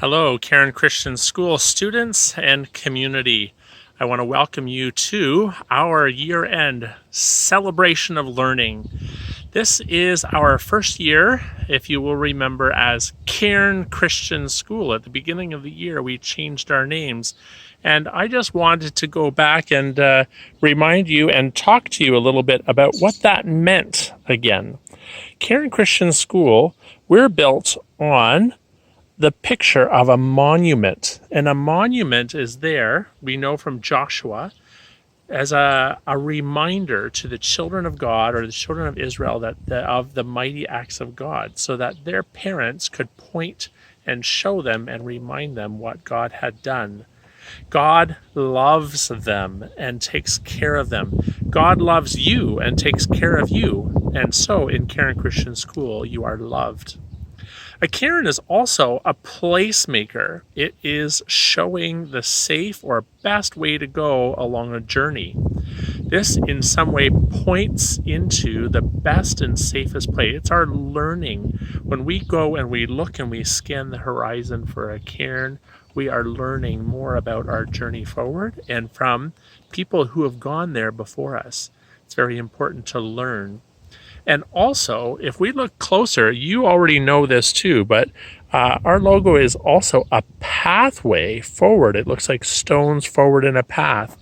Hello, Cairn Christian School students and community. I want to welcome you to our year-end celebration of learning. This is our first year, if you will remember, as Cairn Christian School. At the beginning of the year, we changed our names. And I just wanted to go back and remind you and talk to you a little bit about what that meant again. Cairn Christian School, we're built on the picture of a monument. And a monument is there, we know from Joshua, as a reminder to the children of God or the children of Israel of the mighty acts of God, so that their parents could point and show them and remind them what God had done. God loves them and takes care of them. God loves you and takes care of you. And so in Cairn Christian School, you are loved. A Cairn is also a placemaker. It is showing the safe or best way to go along a journey. This in some way points into the best and safest place. It's our learning. When we go and we look and we scan the horizon for a cairn, we are learning more about our journey forward and from people who have gone there before us. It's very important to learn. And also, if we look closer, you already know this too, but our logo is also a pathway forward. It looks like stones forward in a path.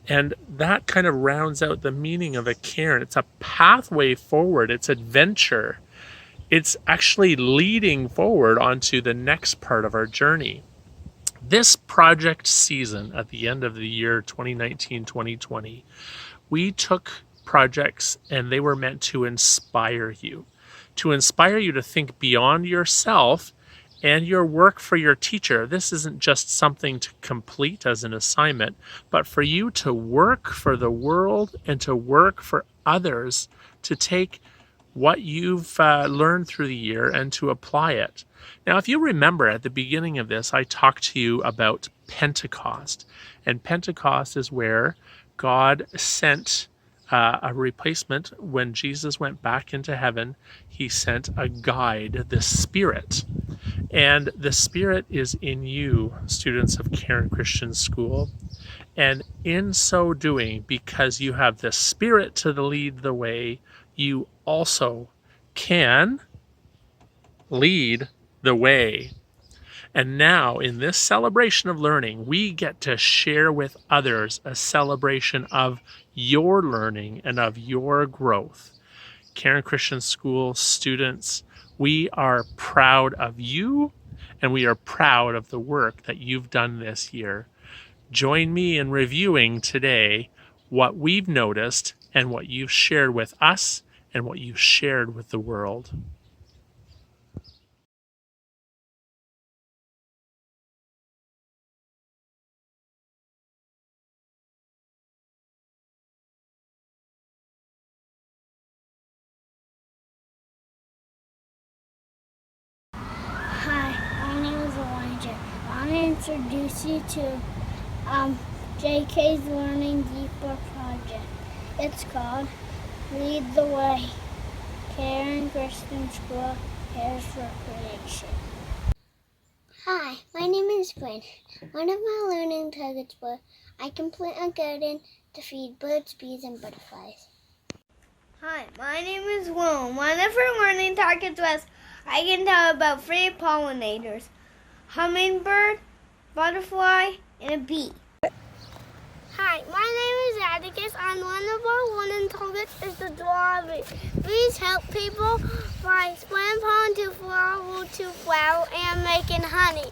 And that kind of rounds out the meaning of a cairn. It's a pathway forward. It's adventure. It's actually leading forward onto the next part of our journey. This project season at the end of the year 2019-2020, we took projects and they were meant to inspire you to think beyond yourself and your work for your teacher. This isn't just something to complete as an assignment, but for you to work for the world and to work for others, to take what you've learned through the year and to apply it. Now, if you remember at the beginning of this, I talked to you about Pentecost, and Pentecost is where God sent a replacement. When Jesus went back into heaven, he sent a guide, the Spirit. And the Spirit is in you, students of Cairn Christian School. And in so doing, because you have the Spirit to lead the way, you also can lead the way. And now, in this celebration of learning, we get to share with others a celebration of your learning and of your growth. Cairn Christian School students, we are proud of you, and we are proud of the work that you've done this year. Join me in reviewing today what we've noticed and what you've shared with us and what you've shared with the world. Hi, my name is Elijah. I want to introduce you to JK's Learning Deeper project. It's called Lead the Way. Cairn Christian School cares for creation. Hi, my name is Quinn. One of my learning targets was I can plant a garden to feed birds, bees, and butterflies. Hi, my name is Will. One of our learning targets was I can tell about 3 pollinators: hummingbird, butterfly, and a bee. Hi, my name is Atticus, and one of our learning targets is to draw a bee. Bees help people by spreading pollen to flower and making honey.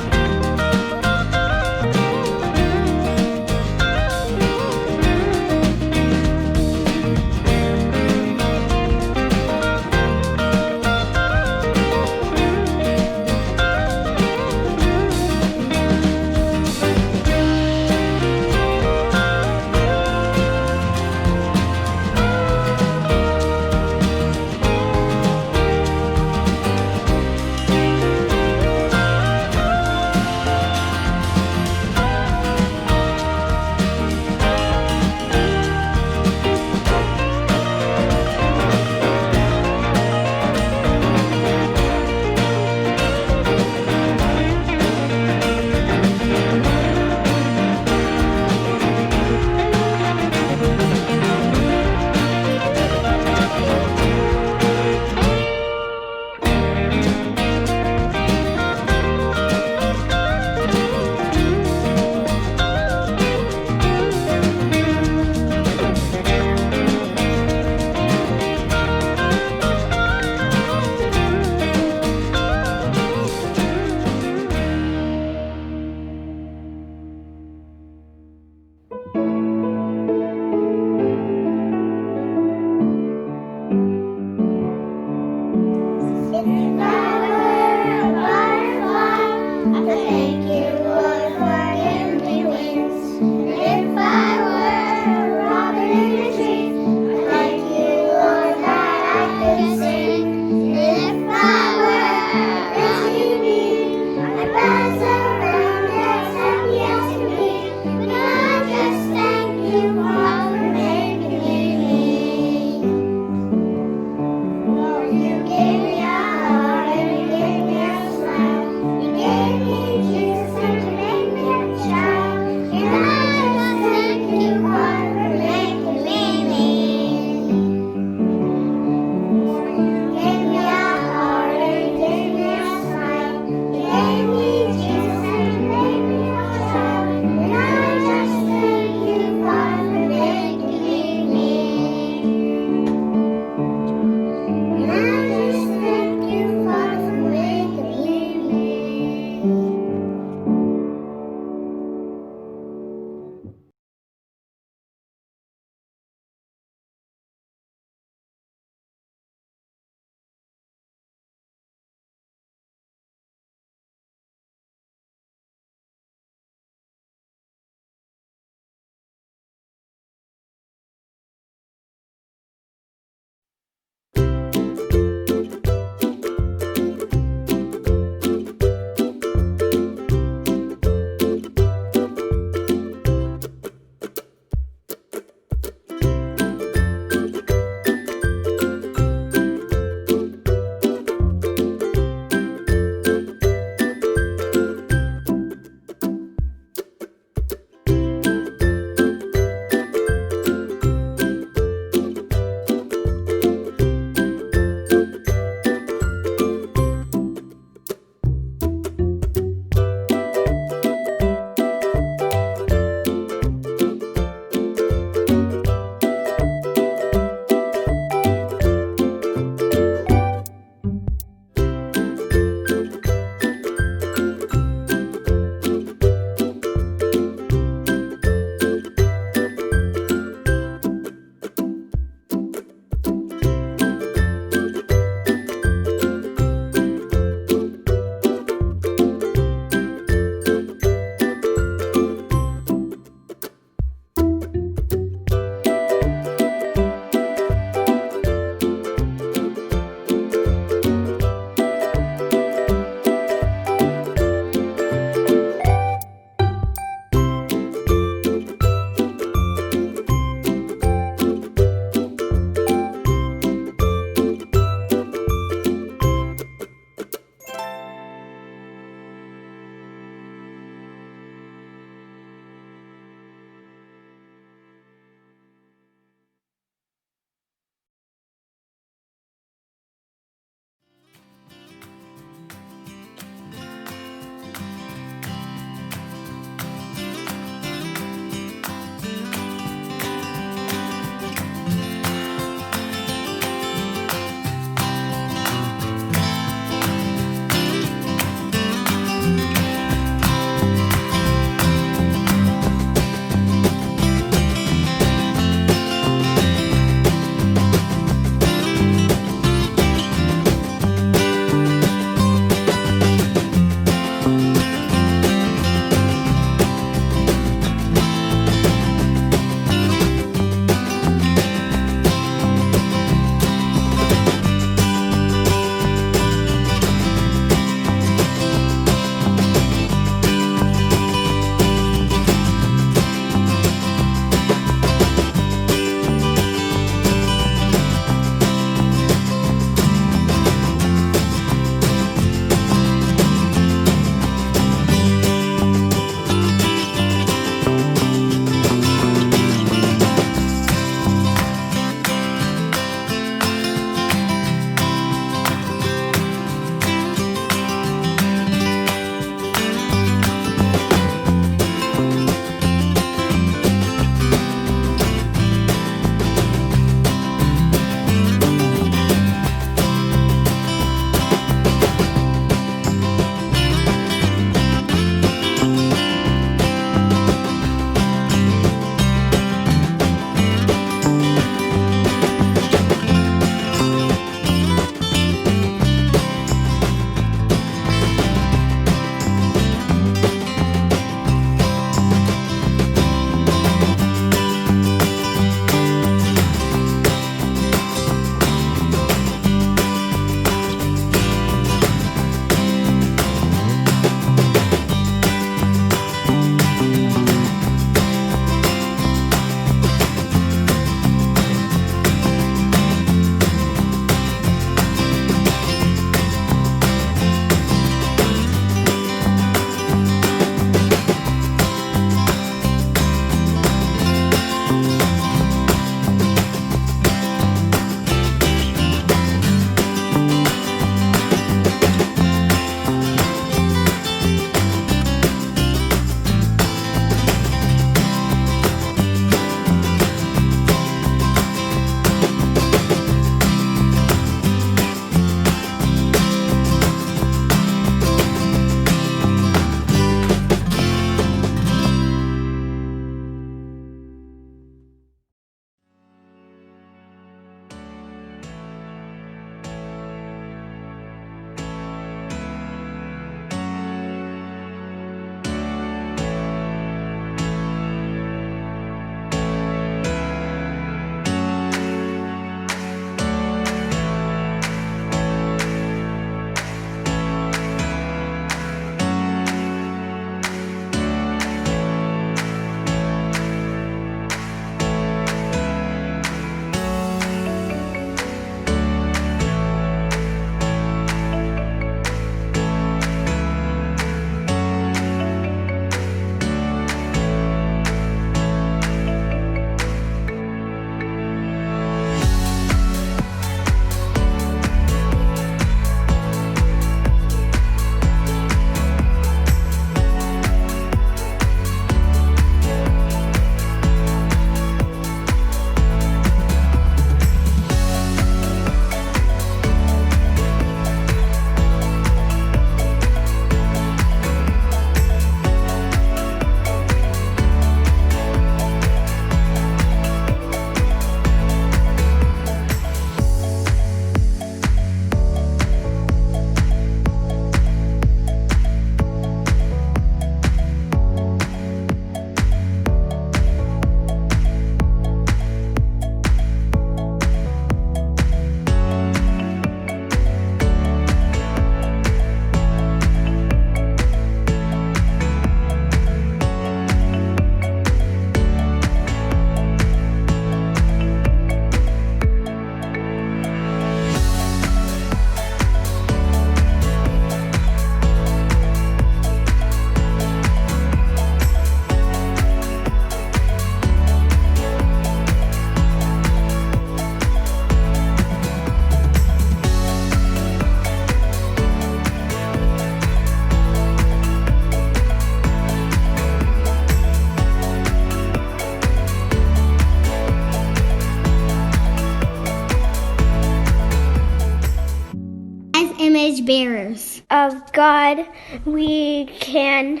bearers. Of God, we can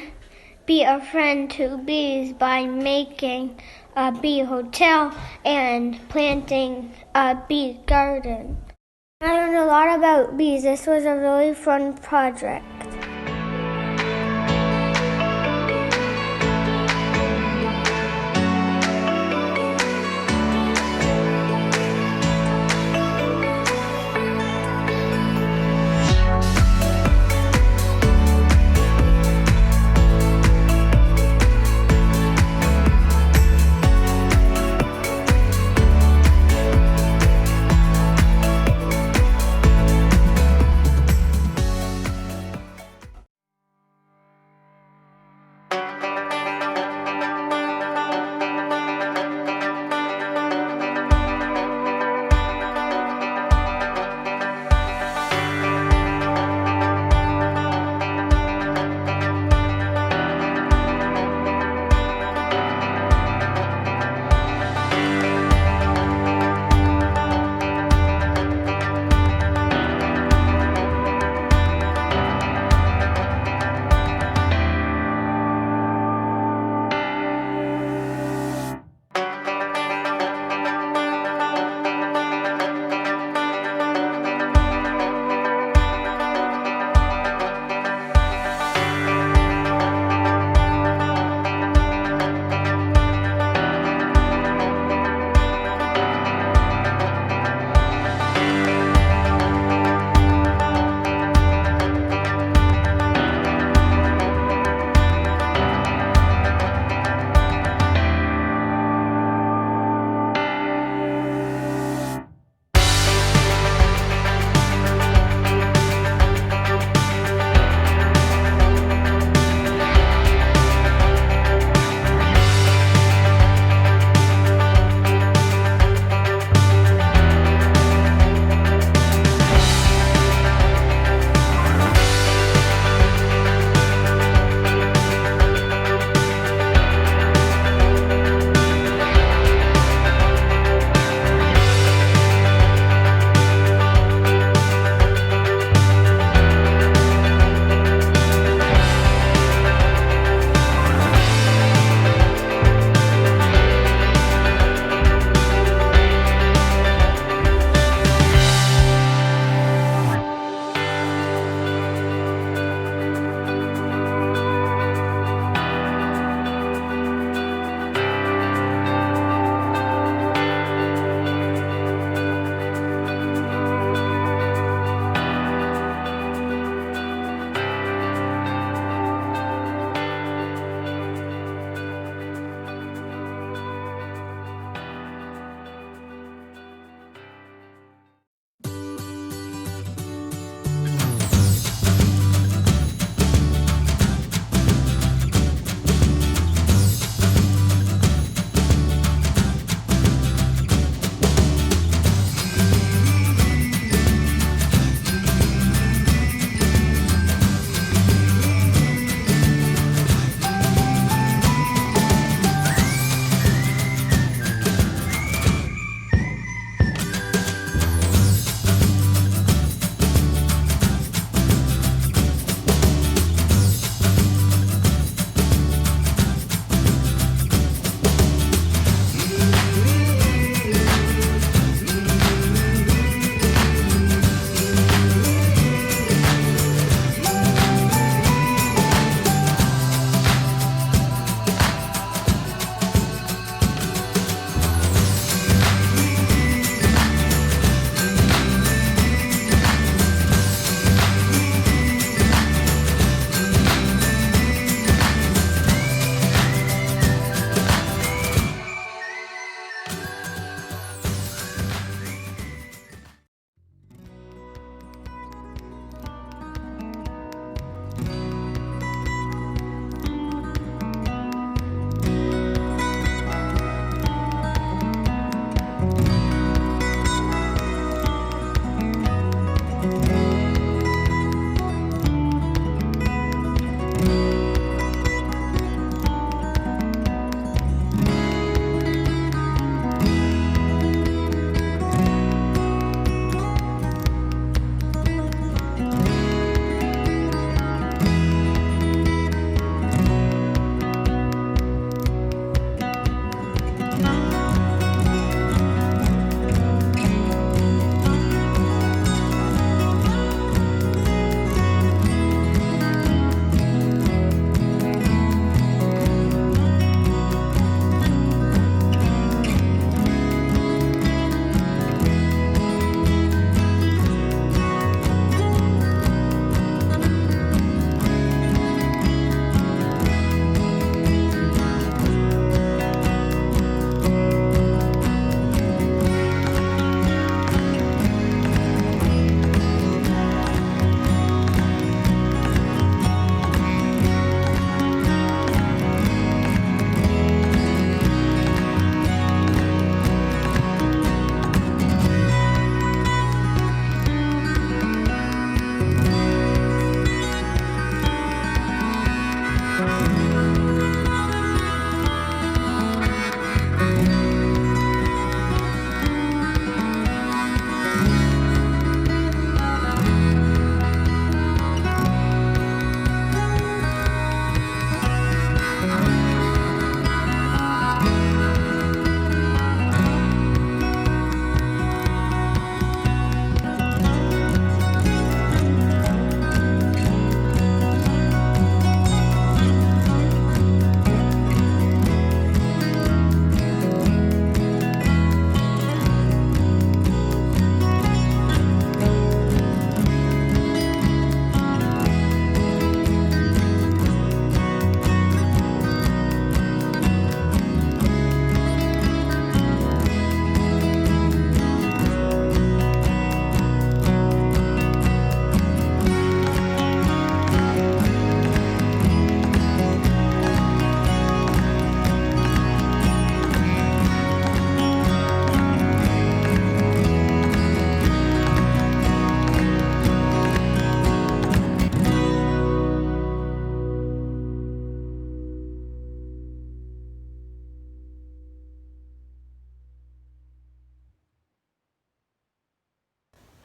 be a friend to bees by making a bee hotel and planting a bee garden. I learned a lot about bees. This was a really fun project.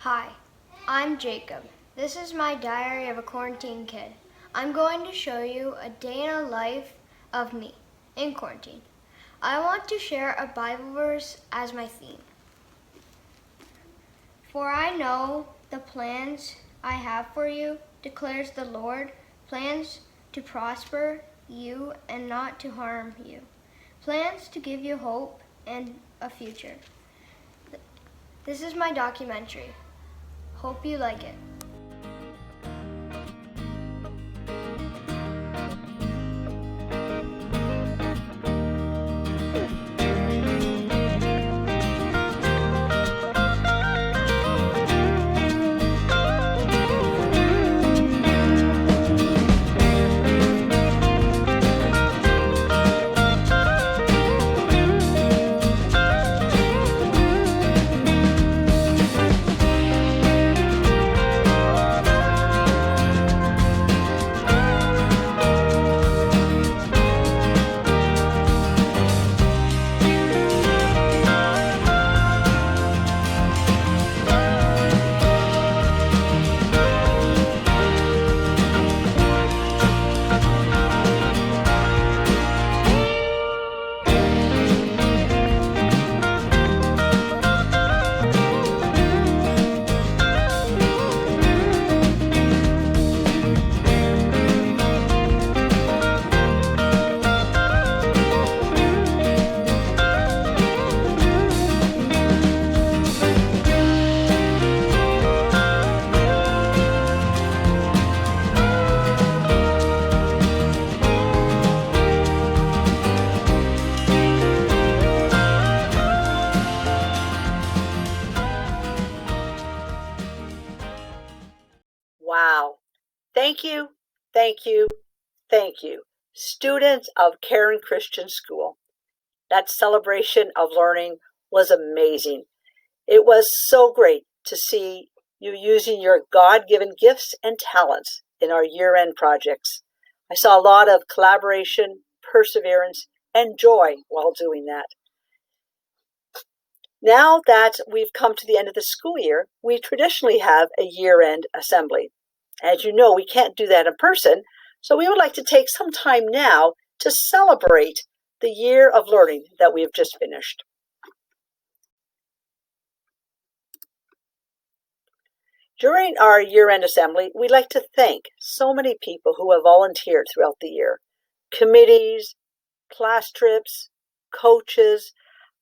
Hi, I'm Jacob. This is my diary of a quarantine kid. I'm going to show you a day in a life of me in quarantine. I want to share a Bible verse as my theme. For I know the plans I have for you, declares the Lord, plans to prosper you and not to harm you, plans to give you hope and a future. This is my documentary. Hope you like it. Wow. Thank you, thank you, thank you, students of Cairn Christian School. That celebration of learning was amazing. It was so great to see you using your God-given gifts and talents in our year-end projects. I saw a lot of collaboration, perseverance, and joy while doing that. Now that we've come to the end of the school year, we traditionally have a year-end assembly. As you know, we can't do that in person, so we would like to take some time now to celebrate the year of learning that we have just finished. During our year-end assembly, we'd like to thank so many people who have volunteered throughout the year. Committees, class trips, coaches.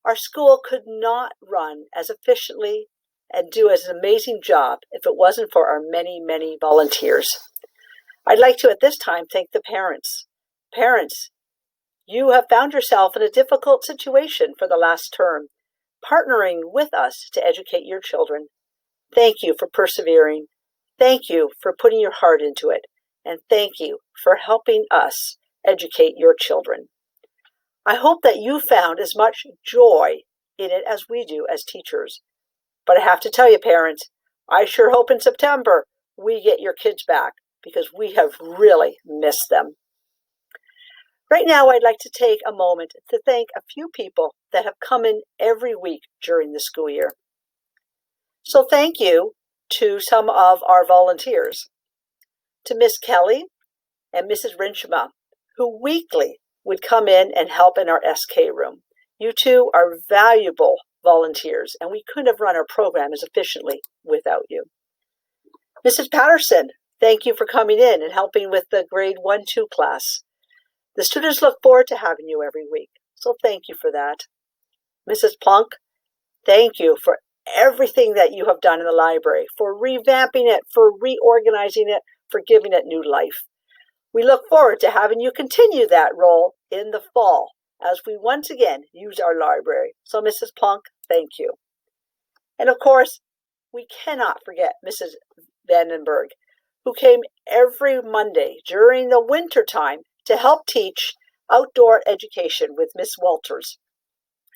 Our school could not run as efficiently and do as an amazing job if it wasn't for our many, many volunteers. I'd like to at this time thank the parents. Parents, you have found yourself in a difficult situation for the last term, partnering with us to educate your children. Thank you for persevering. Thank you for putting your heart into it. And thank you for helping us educate your children. I hope that you found as much joy in it as we do as teachers. But I have to tell you, parents, I sure hope in September we get your kids back because we have really missed them. Right now, I'd like to take a moment to thank a few people that have come in every week during the school year. So thank you to some of our volunteers, to Miss Kelly and Mrs. Rinchema, who weekly would come in and help in our SK room. You two are valuable volunteers, and we couldn't have run our program as efficiently without you. Mrs. Patterson, thank you for coming in and helping with the grade 1-2 class. The students look forward to having you every week, so thank you for that. Mrs. Plunk, thank you for everything that you have done in the library, for revamping it, for reorganizing it, for giving it new life. We look forward to having you continue that role in the fall as we once again use our library. So Mrs. Plunk, thank you. And of course, we cannot forget Mrs. Vandenberg, who came every Monday during the winter time to help teach outdoor education with Miss Walters.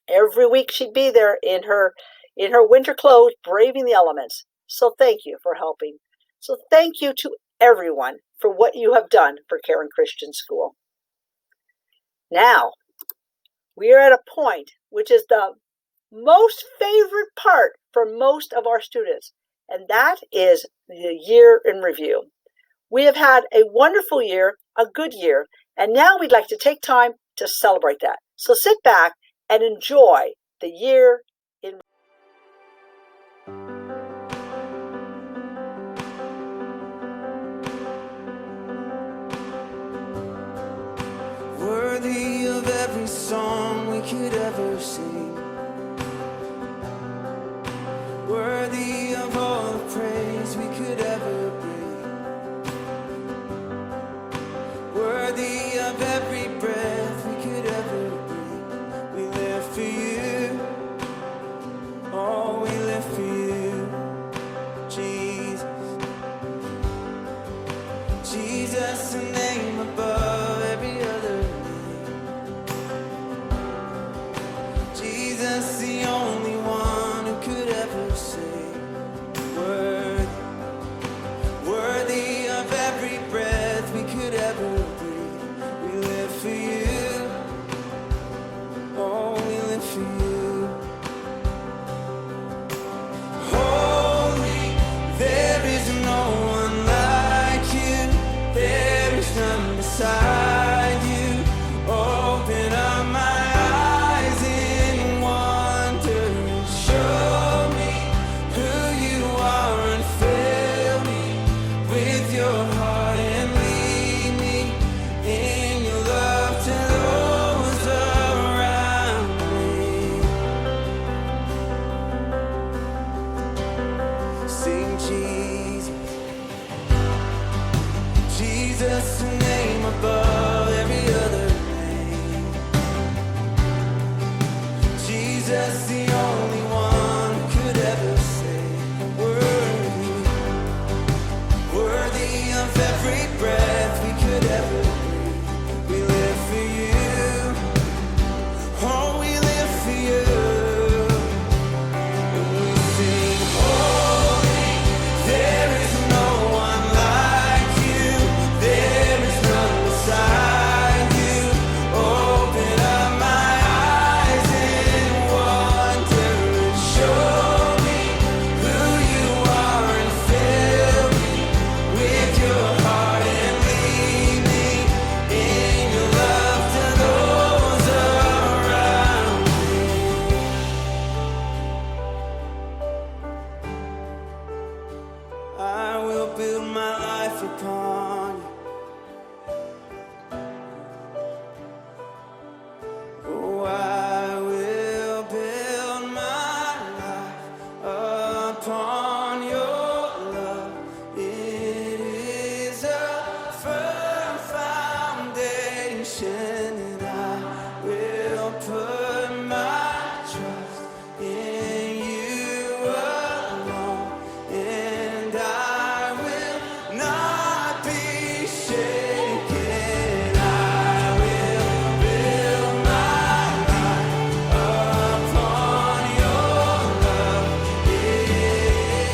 Every week she'd be there in her winter clothes, braving the elements. So thank you for helping. So thank you to everyone for what you have done for Cairn Christian School. Now, we are at a point which is the most favorite part for most of our students. and that is the year in review. We have had a wonderful year, a good year, and now we'd like to take time to celebrate that. So sit back and enjoy the year in Worthy of every song we could ever sing, worthy of all the praise we could ever bring, worthy of every breath we could ever breathe. We live for you, oh, we live for you, Jesus. Jesus, the name above every other name. Jesus, the only one who could ever say, worthy of every breath we could ever breathe. We live for you, oh, we live for you. Holy, there is no one like you, there is none beside you. Open up my eyes in wonder and show me who you are, and fill me with your heart and lead me in your love to those around me. Sing Jesus, Jesus, the name above every other name. Jesus, the only one who could ever say, worthy of every breath we could ever breathe. We live for you, oh, we live for you. And we sing, holy, there is no one like you, there is none beside you. Open up my eyes in wonder and show me who you are, and fill me with your heart and lead me in your love to those around me. I will build my life upon you. Oh, I will build my life upon your love. It is a firm foundation, and I will put my trust in you alone, and I will not be shaken. I will build my life upon your love. It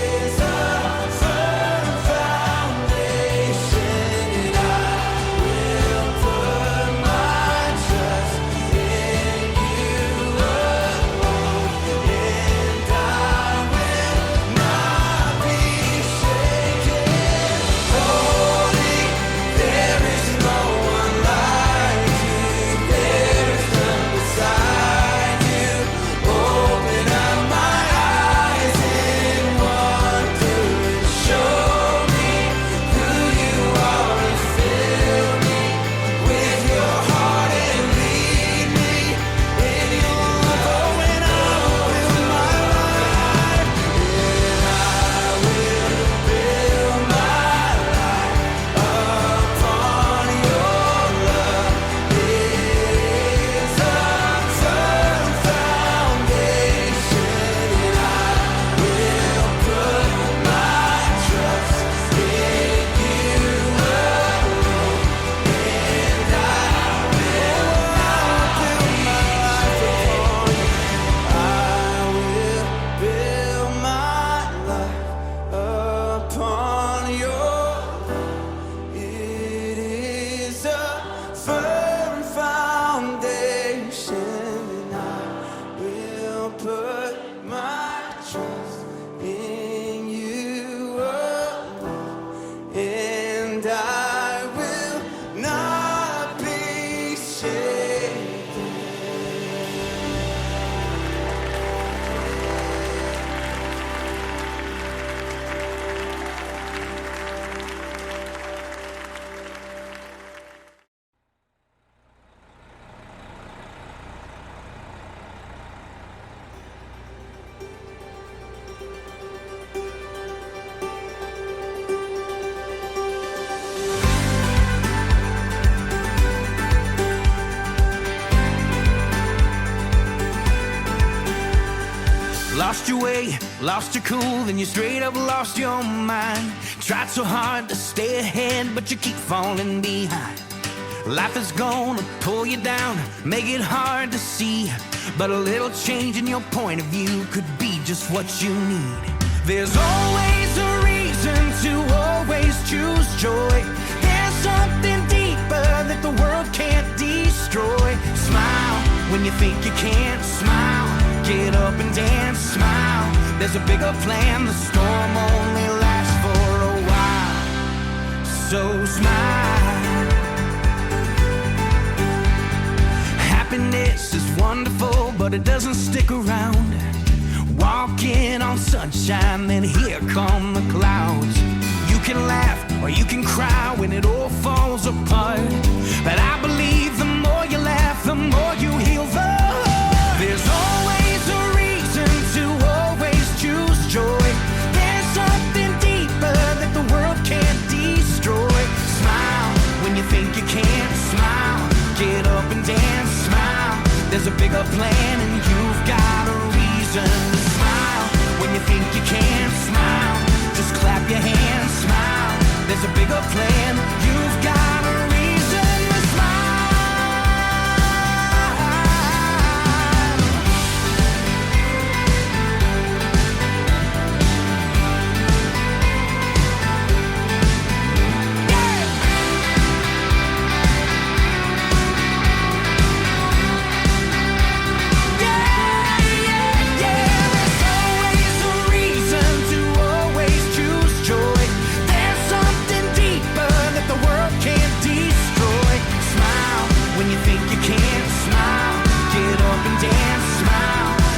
day, lost your cool, then you straight up lost your mind. Tried so hard to stay ahead, but you keep falling behind. Life is gonna pull you down, make it hard to see. But a little change in your point of view could be just what you need. There's always a reason to always choose joy. There's something deeper that the world can't destroy. Smile when you think you can't. Smile, get up and dance. Smile, there's a bigger plan. The storm only lasts for a while, so smile. Happiness is wonderful, but it doesn't stick around. Walking on sunshine, then here come the clouds. You can laugh or you can cry when it all falls apart. But I believe the more you laugh, the more you heal the heart. There's always a reason to always choose joy. There's something deeper that the world can't destroy. Smile when you think you can't. Smile, get up and dance. Smile, there's a bigger plan and you've got a reason to smile. When you think you can't. Smile, just clap your hands. Smile, there's a bigger plan. You've got a reason to smile.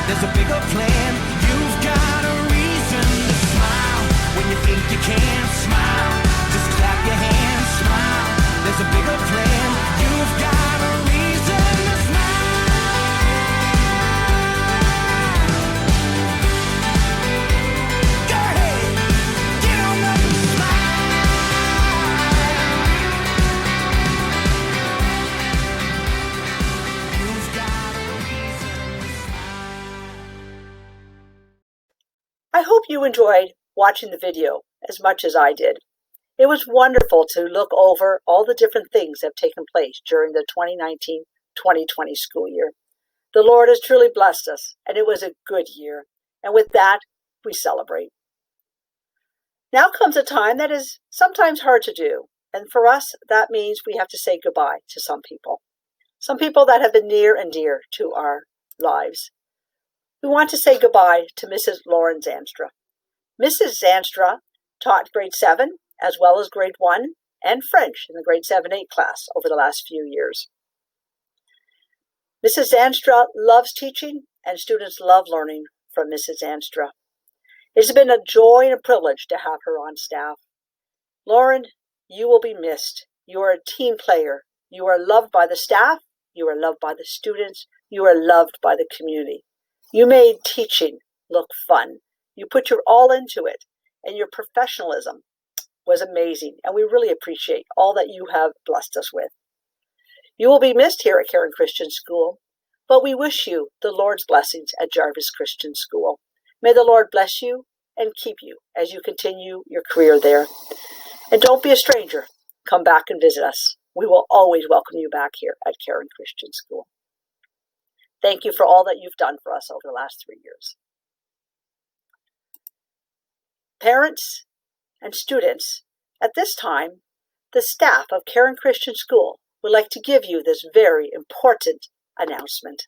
There's a bigger plan. You've got a reason to smile. When you think you can't. Smile, just clap your hands. Smile, there's a bigger plan. You've got a reason to smile. Go ahead, get on up and smile. You've got a reason to smile. I hope you enjoyed watching the video as much as I did. It was wonderful to look over all the different things that have taken place during the 2019-2020 school year. The Lord has truly blessed us, and it was a good year. And with that, we celebrate. Now comes a time that is sometimes hard to do. And for us, that means we have to say goodbye to some people. Some people that have been near and dear to our lives. We want to say goodbye to Mrs. Lauren Zanstra. Mrs. Zanstra taught grade 7 as well as grade 1 and French in the grade 7-8 class over the last few years. Mrs. Zanstra loves teaching and students love learning from Mrs. Zanstra. It's been a joy and a privilege to have her on staff. Lauren, you will be missed. You are a team player. You are loved by the staff. You are loved by the students. You are loved by the community. You made teaching look fun. You put your all into it, and your professionalism was amazing, and we really appreciate all that you have blessed us with. You will be missed here at Cairn Christian School, but we wish you the Lord's blessings at Jarvis Christian School. May the Lord bless you and keep you as you continue your career there. And don't be a stranger. Come back and visit us. We will always welcome you back here at Cairn Christian School. Thank you for all that you've done for us over the last 3 years. Parents and students, at this time, the staff of Cairn Christian School would like to give you this very important announcement.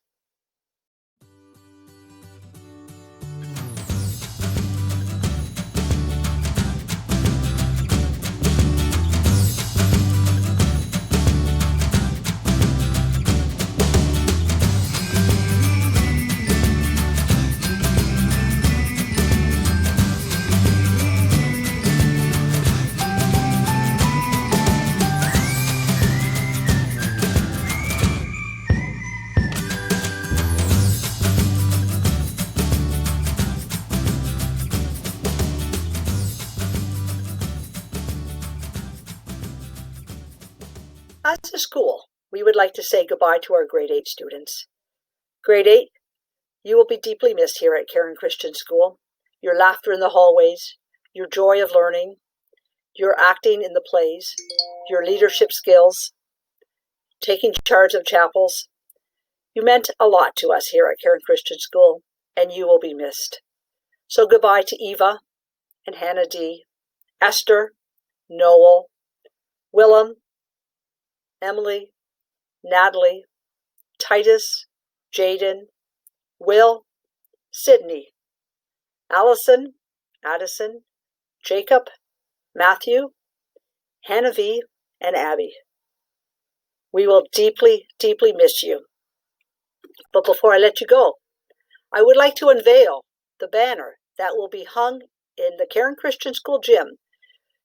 As a school, we would like to say goodbye to our grade 8 students. Grade 8, you will be deeply missed here at Cairn Christian School. your laughter in the hallways, your joy of learning, your acting in the plays, your leadership skills, taking charge of chapels. You meant a lot to us here at Cairn Christian School, and you will be missed. So goodbye to Eva and Hannah D., Esther, Noel, Willem, Emily, Natalie, Titus, Jaden, Will, Sydney, Allison, Addison, Jacob, Matthew, Hannah V., and Abby. We will deeply, deeply miss you. But before I let you go, I would like to unveil the banner that will be hung in the Cairn Christian School gym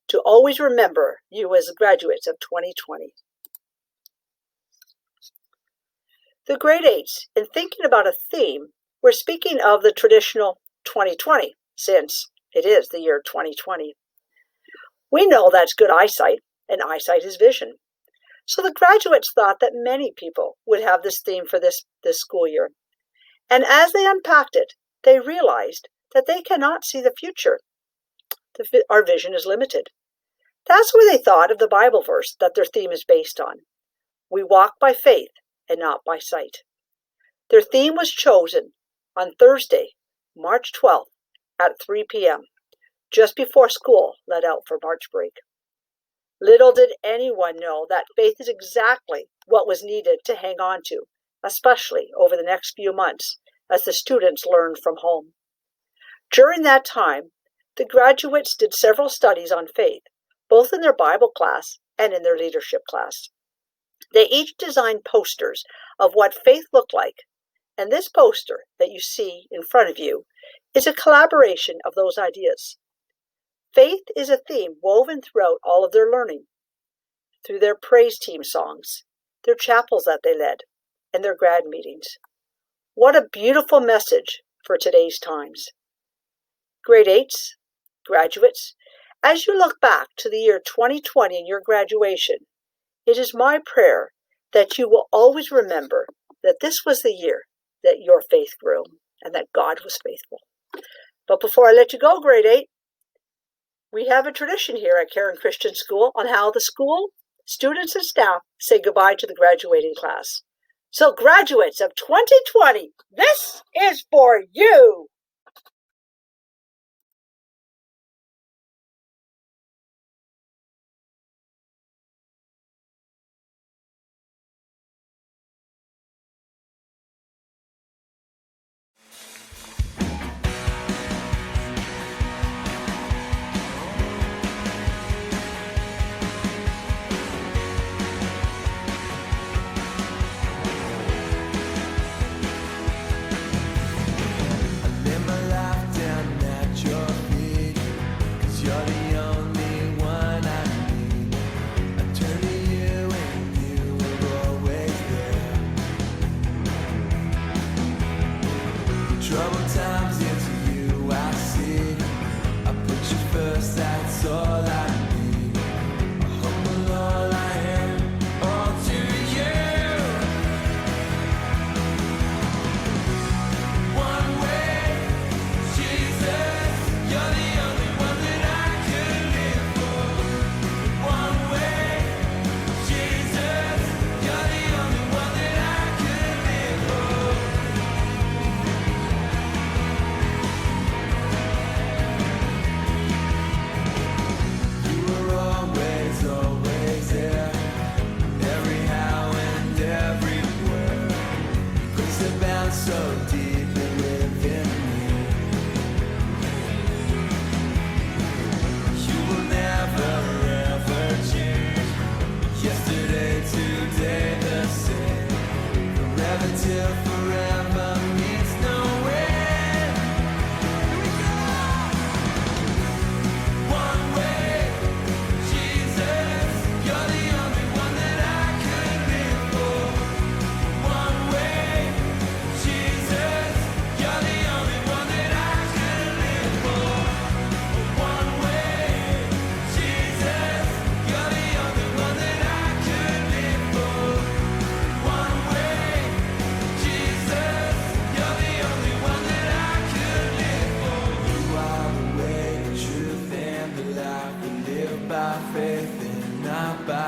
to always remember you as graduates of 2020. The grade 8s, in thinking about a theme, we're speaking of the traditional 2020, since it is the year 2020. We know that's good eyesight, and eyesight is vision. So the graduates thought that many people would have this theme for this school year. And as they unpacked it, they realized that they cannot see the future. Our vision is limited. That's where they thought of the Bible verse that their theme is based on. We walk by faith and not by sight. Their theme was chosen on Thursday, March 12th at 3 p.m., just before school let out for March break. Little did anyone know that faith is exactly what was needed to hang on to, especially over the next few months as the students learned from home. During that time, the graduates did several studies on faith, both in their Bible class and in their leadership class. They each designed posters of what faith looked like, and this poster that you see in front of you is a collaboration of those ideas. Faith is a theme woven throughout all of their learning, through their praise team songs, their chapels that they led, and their grad meetings. What a beautiful message for today's times. Grade 8s, graduates, as you look back to the year 2020 and your graduation, it is my prayer that you will always remember that this was the year that your faith grew and that God was faithful. But before I let you go, grade 8, we have a tradition here at Cairn Christian School on how the school, students, and staff say goodbye to the graduating class. So graduates of 2020, this is for you!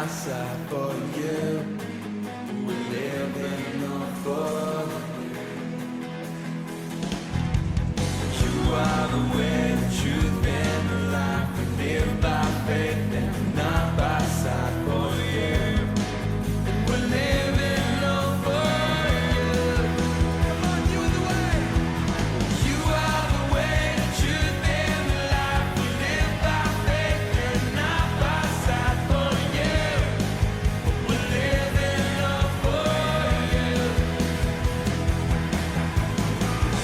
by side for you. We're living on for you. You are the way, the truth, and the life. We live by faith and not by sight for you. And we're living on for you. Come on, you are the way. You are the way, the truth, and the life. We live by faith and not by sight for you. We're living on for you.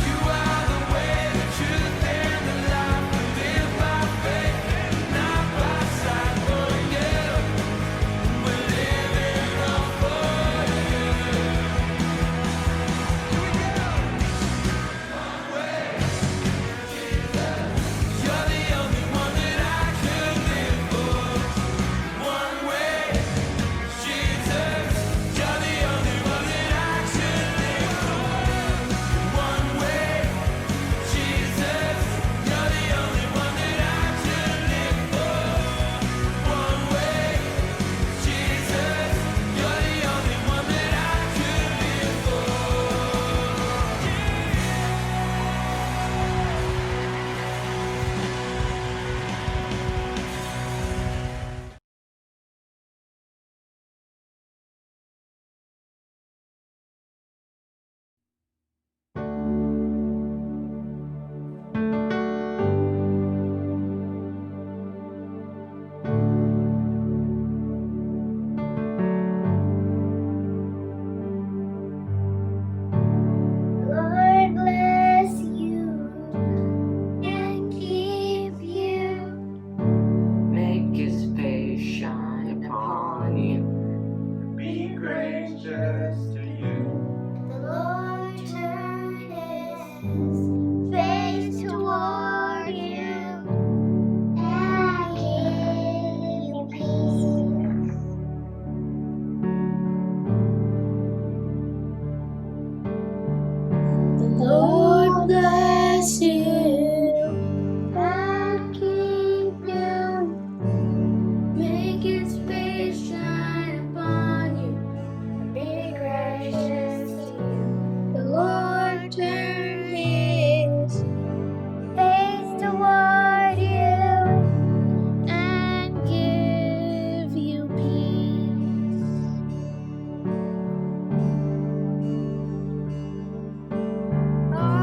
You are the way, the truth, and the life. We live by faith and not by sight for you. We're living on for you. Here we go. One way, Jesus. You're the only one that I could live for. One way, Jesus. You're the only one that I should live for. One way, Jesus. You're the only one that I should live for. One way, Jesus. You're the only one that I could live for. Lord bless you and keep you. Make his face shine upon you. Be gracious to you. The Lord turn his face toward you and give you peace. The Lord bless you and keep you. Make his face shine upon you and be gracious to you. The Lord turn his face toward you and give you peace. Amen.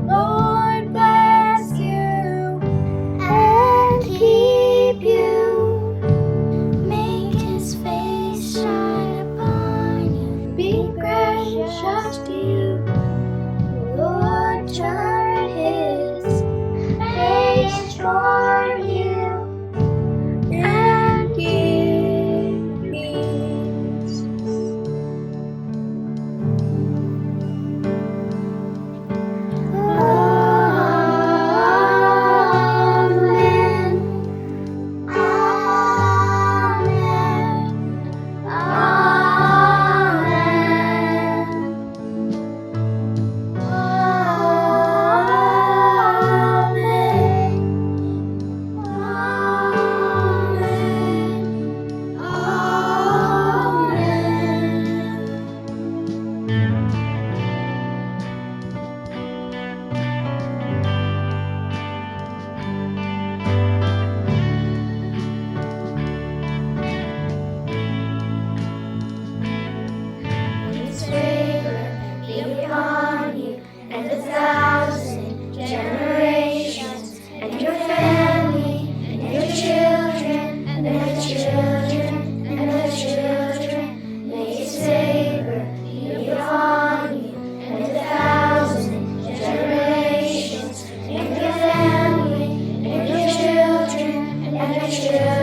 Lord bless you and keep you. Make his face shine upon you. Be gracious to you. The Lord turn his face toward you and give peace. Amen. Amen. His favor be upon you and 1,000 generations, and your family, and your children, and their children, and their children. May his favor be upon you and 1,000 generations, and your family, and your children, and their children.